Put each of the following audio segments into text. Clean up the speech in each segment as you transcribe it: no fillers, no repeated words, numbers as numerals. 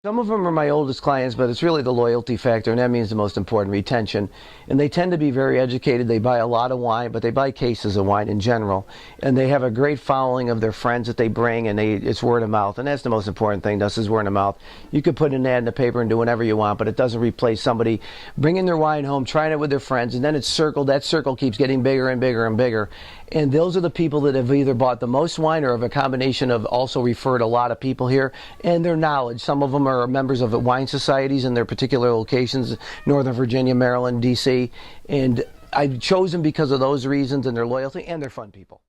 Some of them are my oldest clients, but it's really the loyalty factor, and that means the most important, retention. And they tend to be very educated. They buy a lot of wine, but they buy cases of wine in general. And they have a great following of their friends that they bring, and it's word of mouth. And that's the most important thing, is word of mouth. You could put an ad in the paper and do whatever you want, but it doesn't replace somebody bringing their wine home, trying it with their friends, and then that circle keeps getting bigger and bigger and bigger. And those are the people that have either bought the most wine or have a combination of also referred a lot of people here and their knowledge. Some of them are members of wine societies in their particular locations, Northern Virginia, Maryland, D.C. And I've chosen because of those reasons and their loyalty, and they're fun people.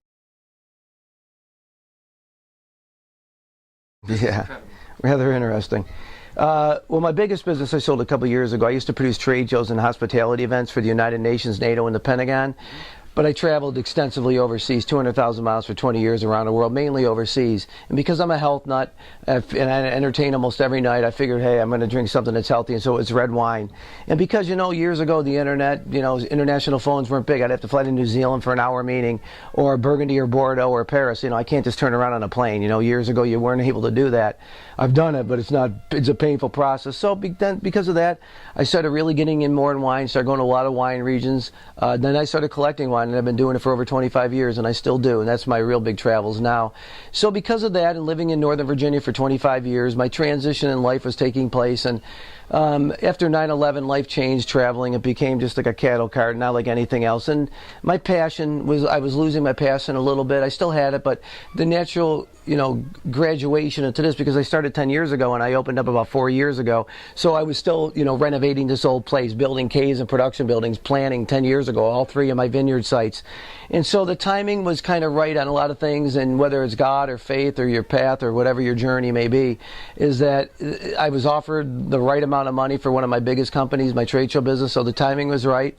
Yeah, rather interesting. Well, my biggest business I sold a couple years ago. I used to produce trade shows and hospitality events for the United Nations, NATO, and the Pentagon. But I traveled extensively overseas, 200,000 miles for 20 years around the world, mainly overseas. And because I'm a health nut and I entertain almost every night, I figured, hey, I'm going to drink something that's healthy, and so it's red wine. And because, years ago, the internet, international phones weren't big. I'd have to fly to New Zealand for an hour meeting, or Burgundy or Bordeaux or Paris. I can't just turn around on a plane. Years ago, you weren't able to do that. I've done it, but it's a painful process. So because of that, I started really getting in more in wine, started going to a lot of wine regions. Then I started collecting wine. And I've been doing it for over 25 years, and I still do, and that's my real big travels now. So because of that, and living in Northern Virginia for 25 years, my transition in life was taking place, and after 9/11, life changed traveling. It became just like a cattle cart, not like anything else. And my passion was, I was losing my passion a little bit. I still had it, but the natural, graduation into this, because I started 10 years ago and I opened up about 4 years ago. So I was still, renovating this old place, building caves and production buildings, planning 10 years ago, all 3 of my vineyard sites. And so the timing was kind of right on a lot of things, and whether it's God or faith or your path or whatever your journey may be, is that I was offered the right amount of money for one of my biggest companies, my trade show business, so the timing was right.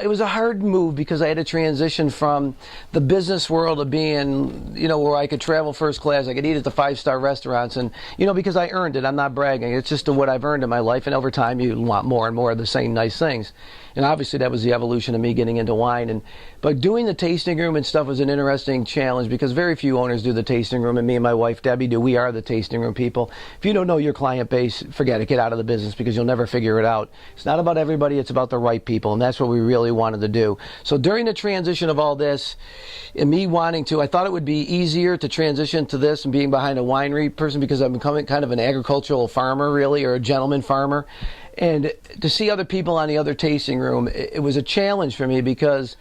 It was a hard move because I had to transition from the business world of being, where I could travel first class, I could eat at the 5-star restaurants, and, because I earned it. I'm not bragging. It's just what I've earned in my life, and over time you want more and more of the same nice things. And obviously that was the evolution of me getting into wine. But doing the tasting room and stuff was an interesting challenge, because very few owners do the tasting room, and me and my wife Debbie do. We are the tasting room people. If you don't know your client base, forget it. Get out of the business, because you'll never figure it out. It's not about everybody, it's about the right people, and that's what we really wanted to do. So during the transition of all this, and me wanting to, I thought it would be easier to transition to this and being behind a winery person, because I'm becoming kind of an agricultural farmer, really, or a gentleman farmer. And to see other people on the other tasting room, it was a challenge for me, because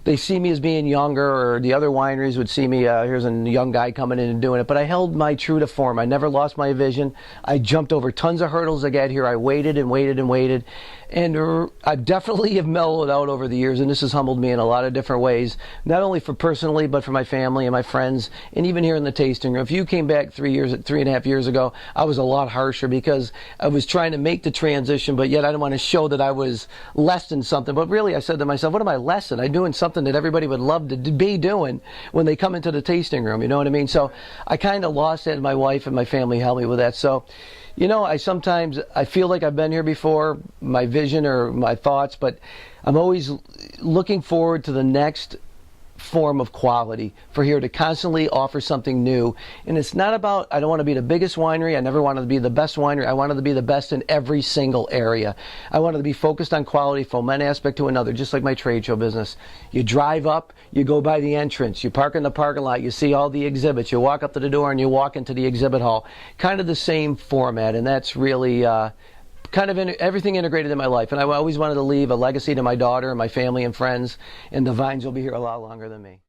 they see me as being younger, or the other wineries would see me, here's a young guy coming in and doing it. But I held my true to form. I never lost my vision. I jumped over tons of hurdles to get here. I waited and waited and waited. And I definitely have mellowed out over the years, and this has humbled me in a lot of different ways, not only for personally, but for my family and my friends, and even here in the tasting room. If you came back 3.5 years ago, I was a lot harsher, because I was trying to make the transition, but yet I didn't want to show that I was less than something. But really, I said to myself, what am I less than? I'm doing something that everybody would love to be doing when they come into the tasting room, you know what I mean? So I kind of lost that, and my wife and my family helped me with that. So I feel like I've been here before, my vision or my thoughts, but I'm always looking forward to the next form of quality, for here to constantly offer something new. And it's not about, I don't want to be the biggest winery. I never wanted to be the best winery. I wanted to be the best in every single area. I wanted to be focused on quality from one aspect to another, just like my trade show business. You drive up, you go by the entrance, you park in the parking lot, you see all the exhibits, you walk up to the door and you walk into the exhibit hall. Kind of the same format, and that's really kind of everything integrated in my life. And I always wanted to leave a legacy to my daughter and my family and friends, and the vines will be here a lot longer than me.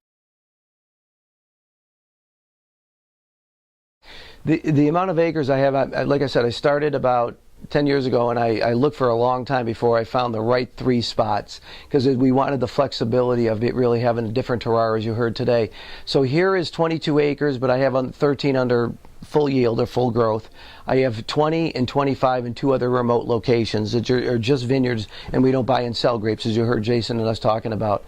The amount of acres I have, like I said, I started about 10 years ago, and I looked for a long time before I found the right 3 spots, because we wanted the flexibility of it really having a different terroir, as you heard today. So here is 22 acres, but I have 13 under full yield or full growth. I have 20 and 25 in 2 other remote locations that are just vineyards, and we don't buy and sell grapes, as you heard Jason and us talking about.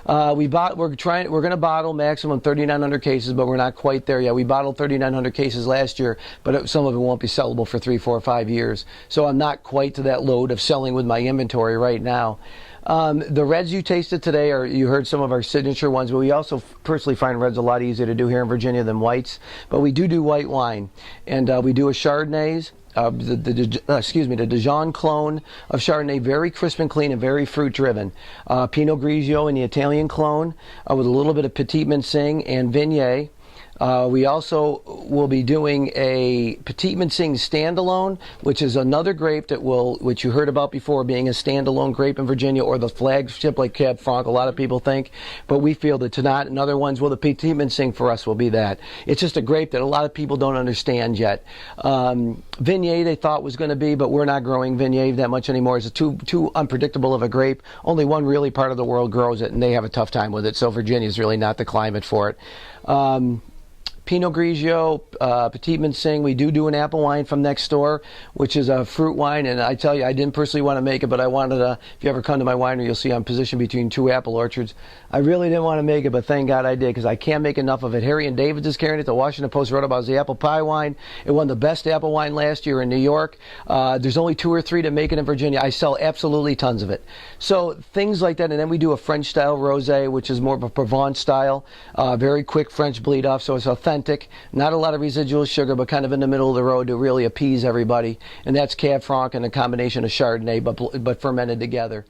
We're going to bottle maximum 3,900 cases, but we're not quite there yet. We bottled 3,900 cases last year, but some of it won't be sellable for 3, 4, 5 years. So I'm not quite to that load of selling with my inventory right now. The reds you tasted today, you heard some of our signature ones, but we also personally find reds a lot easier to do here in Virginia than whites. But we do white wine, and we do a Chardonnays, the Dijon clone of Chardonnay, very crisp and clean and very fruit driven. Pinot Grigio in the Italian clone with a little bit of Petit Manseng and Viognier. We also will be doing a Petit Manseng standalone, which is another grape which you heard about before, being a standalone grape in Virginia, or the flagship like Cab Franc, a lot of people think, but we feel that it's not. And other ones, well, the Petit Manseng for us will be that. It's just a grape that a lot of people don't understand yet. Viognier they thought was going to be, but we're not growing Viognier that much anymore. It's too unpredictable of a grape. Only one really part of the world grows it, and they have a tough time with it, so Virginia is really not the climate for it. Pinot Grigio, Petit Manseng. We do an apple wine from next door, which is a fruit wine. And I tell you, I didn't personally want to make it, but I wanted to. If you ever come to my winery, you'll see I'm positioned between two apple orchards. I really didn't want to make it, but thank God I did, because I can't make enough of it. Harry and David's is carrying it. The Washington Post wrote about the apple pie wine. It won the best apple wine last year in New York. There's only 2 or 3 to make it in Virginia. I sell absolutely tons of it. So things like that. And then we do a French-style rosé, which is more of a Provence style. Very quick French bleed-off, so it's authentic. Not a lot of residual sugar, but kind of in the middle of the road to really appease everybody. And that's Cab Franc and a combination of Chardonnay, but fermented together.